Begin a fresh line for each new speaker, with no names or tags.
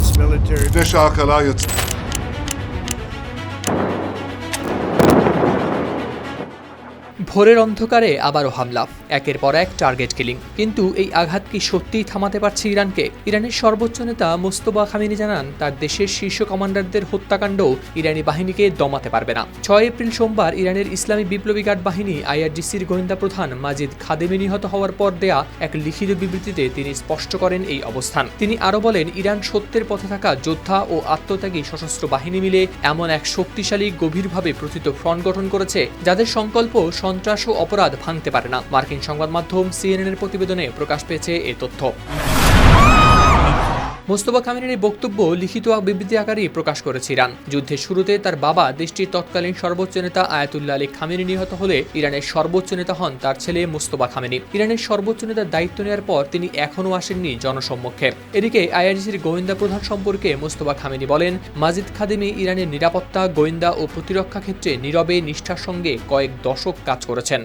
U.S. military.
ভোরের অন্ধকারে আবারও হামলা, একের পর এক টার্গেট কিলিং। কিন্তু এই আঘাত কি সত্যিই থামাতে পারছে ইরানকে? ইরানের সর্বোচ্চ নেতা মোস্তফা খামেনি জানান, তার দেশের শীর্ষ কমান্ডারদের হত্যাকাণ্ড ইরানি বাহিনীকে দমাতে পারবে না। 6 এপ্রিল সোমবার ইরানের ইসলামী বিপ্লবী গার্ড বাহিনী IRGCর গোয়েন্দা প্রধান মাজিদ খাদেমি নিহত হওয়ার পর দেয়া এক লিখিত বিবৃতিতে তিনি স্পষ্ট করেন এই অবস্থান। তিনি আরও বলেন, ইরান সত্যের পথে থাকা যোদ্ধা ও আত্মত্যাগী সশস্ত্র বাহিনী মিলে এমন এক শক্তিশালী, গভীরভাবে প্রথিত ফ্রন্ট গঠন করেছে যাদের সংকল্প সন্ত্রাস ও অপরাধ ভাঙতে পারে না। মার্কিন সংবাদ মাধ্যম CNN এর প্রতিবেদনে প্রকাশ পেয়েছে এ তথ্য। মোস্তফা খামেনির এই বক্তব্য লিখিত বিবৃতি আকারেই প্রকাশ করেছে ইরান। যুদ্ধের শুরুতে তার বাবা দেশটির তৎকালীন সর্বোচ্চ নেতা আয়াতুল্লাহ আলী খামেনি নিহত হলে ইরানের সর্বোচ্চ নেতা হন তার ছেলে মোস্তফা খামেনি। ইরানের সর্বোচ্চ নেতার দায়িত্ব নেওয়ার পর তিনি এখনও আসেননি জনসম্মুখে। এদিকে IRGCর গোয়েন্দা প্রধান সম্পর্কে মোস্তফা খামেনি বলেন, মাজিদ খাদেমি ইরানের নিরাপত্তা, গোয়েন্দা ও প্রতিরক্ষা ক্ষেত্রে নীরবে নিষ্ঠার সঙ্গে কয়েক দশক কাজ করেছেন।